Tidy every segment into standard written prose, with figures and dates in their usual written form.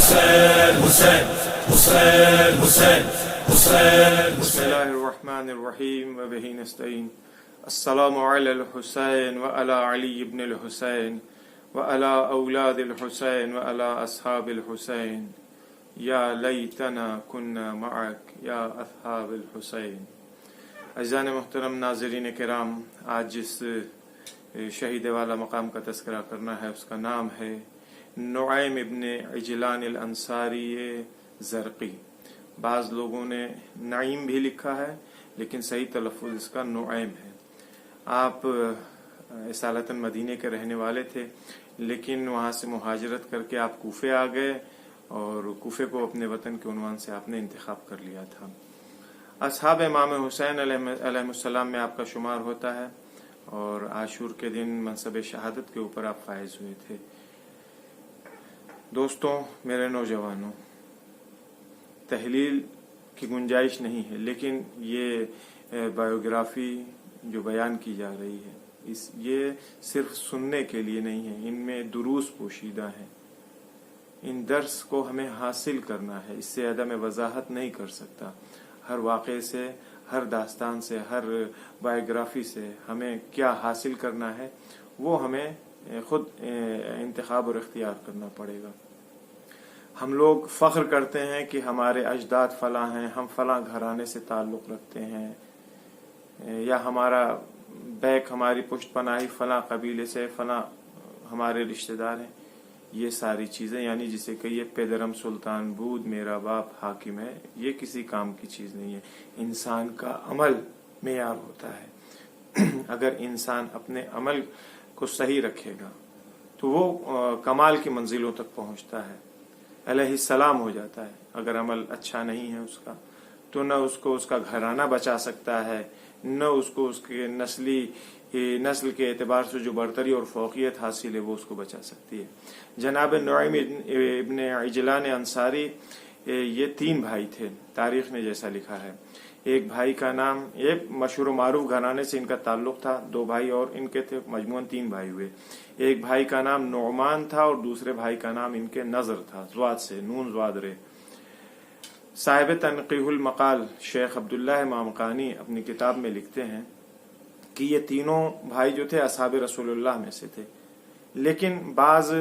बिस्मिल्लाहिर्रहमानिर्रहीम व बिही नस्तईन। अस्सलामु अलल हुसैन व अला अली इब्न अल हुसैन व अला औलादिल हुसैन व अला अस्हाबिल हुसैन या लैतना कुन्ना मअक या अस्हाबिल हुसैन। अज़ीज़ान मुहतरम नाज़रीन किराम, आज जिस शहीद वाला मकाम का तज़किरा करना है उसका नाम है नुऐम इब्न इजलान अल अंसारी ज़रक़ी। बाज़ लोगों ने नईम भी लिखा है लेकिन सही तलफ़्फ़ुज़ इसका नुऐम है। आप इसालतन मदीने के रहने वाले थे, लेकिन वहाँ से मुहाजरत करके आप कूफे आ गए और कूफे को अपने वतन के उन्वान से आपने इंतखाब कर लिया था। अस्हाब इमाम हुसैन अलैहिस्सलाम में आपका शुमार होता है और आशूर के दिन मनसब शहादत के ऊपर आप फायज हुए थे। दोस्तों, मेरे नौजवानों, तहलील की गुंजाइश नहीं है, लेकिन ये बायोग्राफी जो बयान की जा रही है ये सिर्फ सुनने के लिए नहीं है, इनमें दुरूस पोशीदा है। इन दर्स को हमें हासिल करना है, इससे ज़्यादा मैं वजाहत नहीं कर सकता। हर वाक़े से, हर दास्तान से, हर बायोग्राफी से हमें क्या हासिल करना है वो हमें खुद इंतखाब और इख्तियार करना पड़ेगा। हम लोग फ़ख्र करते हैं कि हमारे अजदाद फ़लाँ हैं, हम फ़लाँ घराने से ताल्लुक़ रखते हैं, या हमारा बैक, हमारी पुश्त पनाही फ़लाँ कबीले से, फ़लाँ हमारे रिश्तेदार हैं। ये सारी चीज़ें, यानी जिसे कहिए पेदरम सुल्तान बूद मेरा बाप हाकिम है, ये किसी काम की चीज़ नहीं है। इंसान का अमल मेयार होता है। अगर इंसान अपने अमल को सही रखेगा तो वो कमाल की मंजिलों तक पहुँचता है, अलैहिस्सलाम हो जाता है। अगर अमल अच्छा नहीं है उसका, तो न उसको उसका घराना बचा सकता है, न उसको उसके नस्ल के एतबार से जो बरतरी और फौकियत हासिल है वो उसको बचा सकती है। जनाब नुऐम इब्न इजलान अंसारी ये 3 भाई थे, तारीख ने जैसा लिखा है। एक भाई का नाम, एक मशहूर मारूफ घराने से इनका ताल्लुक था, 2 भाई और इनके थे, मजमून 3 भाई हुए। एक भाई का नाम नुमान था और दूसरे भाई का नाम इनके नजर था, ज़्वाद से, नून ज़्वाद रे। साहिब तनक़ीहुल मक़ाल शेख अब्दुल्लाह मामकानी अपनी किताब में लिखते हैं कि ये तीनों भाई जो थे असहाब रसूलुल्लाह में से थे, लेकिन बाज़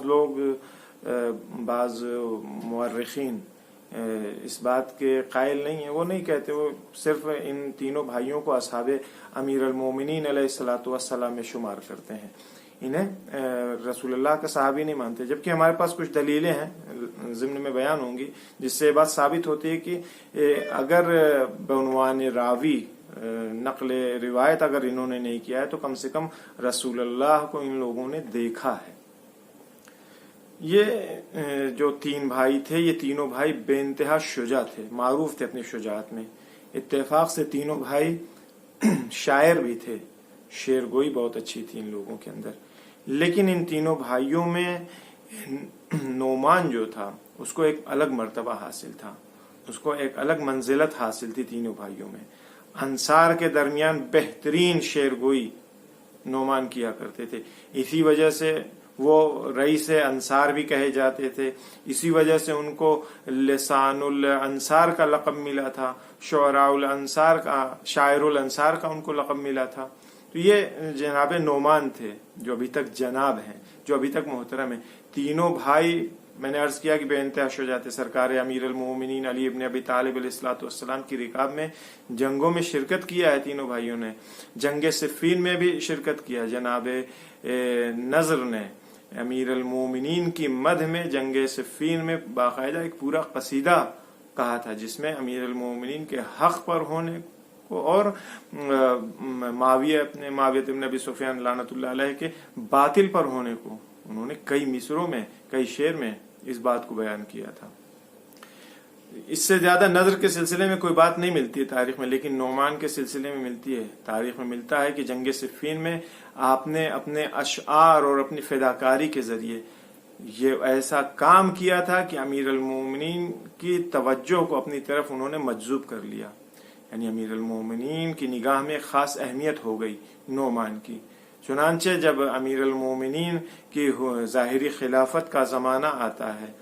लोग, बाज़ मुअर्रिख़ीन इस बात के कायल नहीं है। वो नहीं कहते, वो सिर्फ इन तीनों भाइयों को असहाब अमीर अल-मोमिनीन अलैहिस्सलातु वस्सलाम में शुमार करते हैं। इन्हें रसूलुल्लाह का सहाबी नहीं मानते, जबकि हमारे पास कुछ दलीलें हैं ज़िम्न में बयान होंगी जिससे बात साबित होती है कि अगर बउनवान रावी नक़ल रिवायत अगर इन्होंने नहीं किया है तो कम से कम रसूलुल्लाह को इन लोगों ने देखा है। ये जो 3 भाई थे, ये तीनों भाई बेइंतहा शुजा थे, मारूफ थे अपनी शुजाअत में। इत्तेफाक से तीनों भाई शायर भी थे, शेरगोई बहुत अच्छी थी इन लोगों के अंदर। लेकिन इन तीनों भाइयों में नोमान जो था उसको एक अलग मर्तबा हासिल था, उसको एक अलग मंजिलत हासिल थी तीनों भाइयों में। अंसार के दरमियान बेहतरीन शेरगोई नोमान किया करते थे, इसी वजह से वो रईस अंसार भी कहे जाते थे, इसी वजह से उनको लिसानुल अंसार का लक़ब मिला था, शुअराउल अंसार का, शायरुल अंसार का उनको लक़ब मिला था। तो ये जनाब नोमान थे जो अभी तक जनाब हैं, जो अभी तक मोहतरम हैं। तीनों भाई, मैंने अर्ज किया कि बेइंतहा शुजा थे। सरकार अमीर अल-मोमिनीन अली इब्न अबी तालिब अलैहिस्सलातु वस्सलाम की रिकाब में जंगों में शिरकत किया है तीनों भाइयों ने। जंग सिफ़ीन में भी शिरकत किया। जनाब नज़र ने अमीर अल-मोमिनीन की मद में जंग सिफ़ीन में बाकायदा एक पूरा कसीदा कहा था, जिसमें अमीर अल-मोमिनीन के हक़ पर होने को और माविया इब्न अबी सुफ़ियान लानतुल्लाह अलैह के बातिल पर होने को उन्होंने कई मिसरों में, कई शेर में इस बात को बयान किया था। इससे ज्यादा नजर के सिलसिले में कोई बात नहीं मिलती है तारीख में, लेकिन नोमान के सिलसिले में मिलती है। तारीख में मिलता है कि जंग सिफ़ीन में आपने अपने अशआर और अपनी फिदाकारी के जरिए ये ऐसा काम किया था कि अमीर अल-मोमिनीन की तवज्जो को अपनी तरफ उन्होंने मजजूब कर लिया। यानी अमीर अल-मोमिनीन की निगाह में खास अहमियत हो गई नोमान की। चुनांचे जब अमीर अल-मोमिनीन की ज़ाहिरी खिलाफत का ज़माना आता है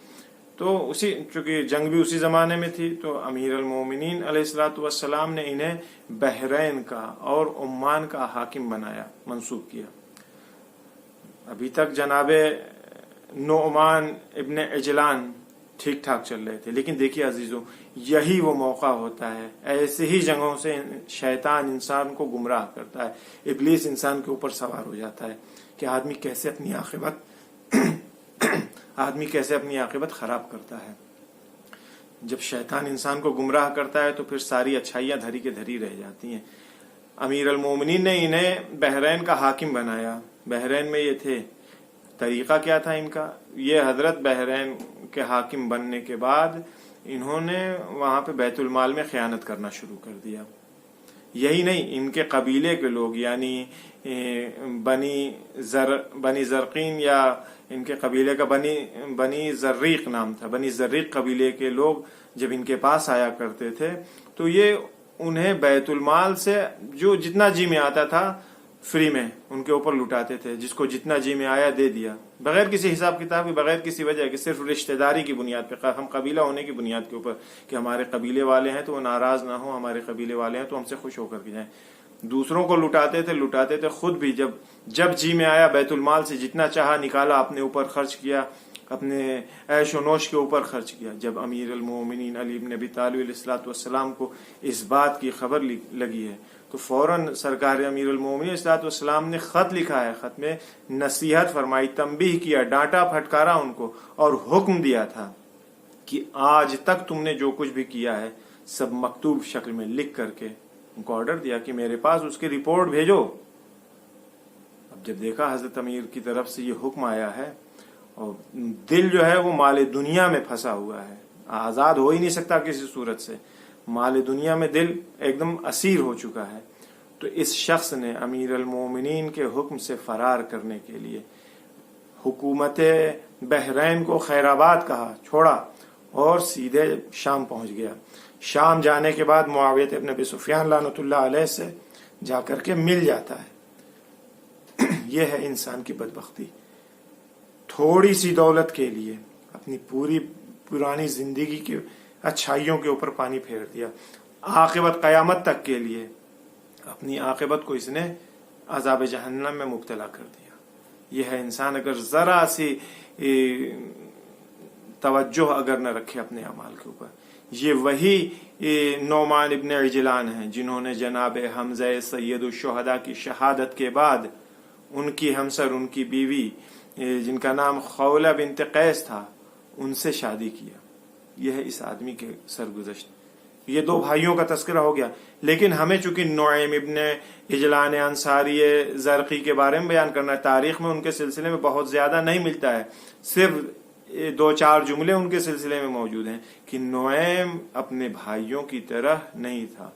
तो उसी, चूंकि जंग भी उसी ज़माने में थी, तो अमीर अल-मोमिनीन अलैहिस्सलातु वस्सलाम ने इन्हें बहरैन का और ओमान का हाकिम बनाया, मंसूब किया। अभी तक जनाबे नुअमान इब्न इजलान ठीक ठाक चल रहे थे, लेकिन देखिए अजीजों, यही वो मौका होता है, ऐसे ही जगहों से शैतान इंसान को गुमराह करता है, इब्लीस इंसान के ऊपर सवार हो जाता है कि आदमी कैसे अपनी आखिरत खराब करता है। जब शैतान इंसान को गुमराह करता है तो फिर सारी अच्छाइयां धरी के धरी रह जाती हैं। अमीर अल-मोमिनीन ने इन्हें बहरैन का हाकिम बनाया। बहरैन में ये थे, तरीका क्या था इनका, ये हजरत बहरैन के हाकिम बनने के बाद इन्होंने वहां पे बैतुल माल में खयानत करना शुरू कर दिया। यही नहीं, इनके कबीले के लोग, यानी बनी जरकीन, या इनके कबीले का बनी जर्रीक नाम था, बनी जर्रीक कबीले के लोग जब इनके पास आया करते थे तो ये उन्हें बैतुल माल से जो जितना जी में आता था फ्री में उनके ऊपर लुटाते थे। जिसको जितना जी में आया दे दिया, बगैर किसी हिसाब किताब के, बगैर किसी वजह के, सिर्फ रिश्तेदारी की बुनियाद पे, हम कबीला होने की बुनियाद के ऊपर कि हमारे कबीले वाले हैं तो वो नाराज ना हो, हमारे कबीले वाले हैं तो हमसे खुश होकर के जाएं। दूसरों को लुटाते थे, खुद भी जब जी में आया बैतुल माल से जितना चाहा निकाला, अपने ऊपर खर्च किया, अपने ऐश व नौश के ऊपर खर्च किया। जब अमीर अल-मोमिनीन अली इब्न अबी तालिब अलैहिस्सलातु वस्सलाम को इस बात की खबर लगी है तो फौरन सरकार अमीर अल-मोमिनीन अलैहिस्सलातु वस्सलाम ने खत लिखा है। खत में नसीहत फरमाई, तंबीह किया, डांटा फटकारा उनको और हुक्म दिया था कि आज तक तुमने जो कुछ भी किया है सब मकतूब शक्ल में लिख करके, उनको ऑर्डर दिया कि मेरे पास उसकी रिपोर्ट भेजो। अब जब देखा हजरत अमीर की तरफ से ये हुक्म आया है और दिल जो है वो माले दुनिया में फंसा हुआ है, आजाद हो ही नहीं सकता किसी सूरत से, माले दुनिया में दिल एकदम असीर हो चुका है, तो इस शख्स ने अमीर अल-मोमिनीन के हुक्म से फरार करने के लिए हुकूमत बहरैन को खैराबाद कहा, छोड़ा और सीधे शाम पहुंच गया। शाम जाने के बाद मुआविया इब्न अबी सुफियान लानतुल्लाह अलैह से जाकर के मिल जाता है। यह है इंसान की बदबख्ती, थोड़ी सी दौलत के लिए अपनी पूरी पुरानी जिंदगी की अच्छाइयों के ऊपर पानी फेर दिया। आखिरत क़यामत तक के लिए अपनी आखिरत को इसने अज़ाब जहन्नम में मुब्तला कर दिया। यह है इंसान अगर जरा सी तवज्जो अगर न रखे अपने अमाल के ऊपर। ये वही नौमान इब्न इजलान हैं जिन्होंने जनाब हमज़ा सैयदुश शुहदा की शहादत के बाद उनकी हमसर, उनकी बीवी जिनका नाम खौला बिन्त कैस था, उनसे शादी किया। यह है इस आदमी के सरगुज़श्त। ये दो भाइयों का तस्करा हो गया, लेकिन हमें चूंकि नुईम इब्न इजलान अंसारी ज़रक़ी के बारे में बयान करना है, तारीख में उनके सिलसिले में बहुत ज्यादा नहीं मिलता है, सिर्फ 2-4 जुमले उनके सिलसिले में मौजूद हैं कि नुईम अपने भाइयों की तरह नहीं था।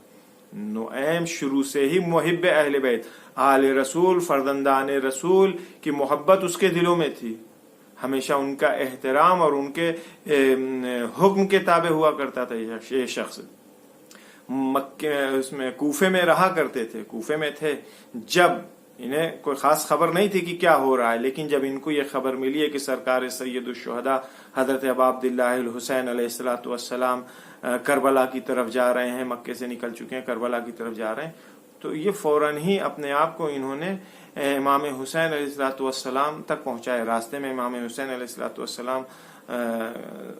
नुईम शुरू से ही मुहिब्ब अहले बैत, आले रसूल, फर्जंदान रसूल की मोहब्बत उसके दिलों में थी। हमेशा उनका एहतराम और उनके हुक्म के ताबे हुआ करता था। ये शख्स मक्के उसमें कूफे में रहा करते थे, कूफे में थे। जब इन्हें कोई खास खबर नहीं थी कि क्या हो रहा है, लेकिन जब इनको ये खबर मिली है कि सरकार सैयदुश शुहदा हजरत अबू अब्दुल्लाह अल हुसैन अलैहिस्सलातु वस्सलाम करबला की तरफ जा रहे हैं, मक्के से निकल चुके हैं, करबला की तरफ जा रहे हैं, तो ये फौरन ही अपने आप को इन्होंने इमाम हुसैन अलैहिस्सलातु वस्सलाम तक पहुंचाए। रास्ते में इमाम हुसैन अलैहिस्सलातु वस्सलाम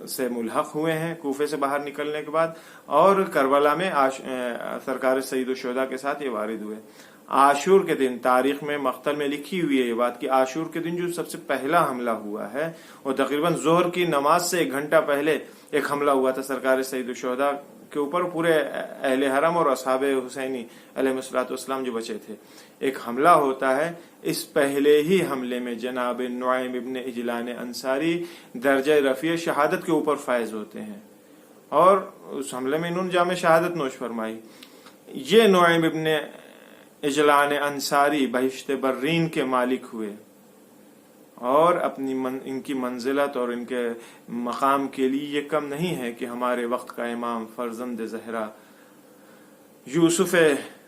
से मुल्हक हुए हैं कूफे से बाहर निकलने के बाद, और करबला में सरकार सैयदुश शुहदा के साथ ये वारिद हुए। आशूर के दिन, तारीख में मख्तल में लिखी हुई है ये बात कि आशूर के दिन जो सबसे पहला हमला हुआ है वो तकरीबन जोहर की नमाज से 1 घंटा पहले एक हमला हुआ था सरकार सैयदुश शुहदा के ऊपर, पूरे अहले हरम और असहाबे हुसैनी अलैहिस्सलातु वस्सलाम जो बचे थे। एक हमला होता है, इस पहले ही हमले में जनाब नुईम इब्न इजलान अंसारी दर्जे रफ़ी शहादत के ऊपर फायज होते हैं और उस हमले में इन्होंने जामे शहादत नोश फरमाई। ये नुईम इब्न इजलान अंसारी बहिश्त बर्रीन के मालिक हुए और अपनी इनकी मंजिलत और इनके मकाम के लिए ये कम नहीं है कि हमारे वक्त का इमाम फर्जंद ज़हरा यूसुफ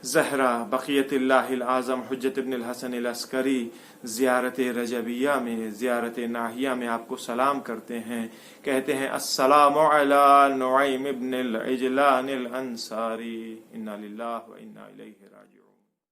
زہرا بقیت اللہ العظم حجت ابن الحسن العسکری زیارت رجبیہ میں، زیارت ناہیہ میں آپ کو سلام کرتے ہیں، کہتے ہیں السلام علی نعیم ابن العجلان الانصاری، انا للہ و انا الیہ راجعون۔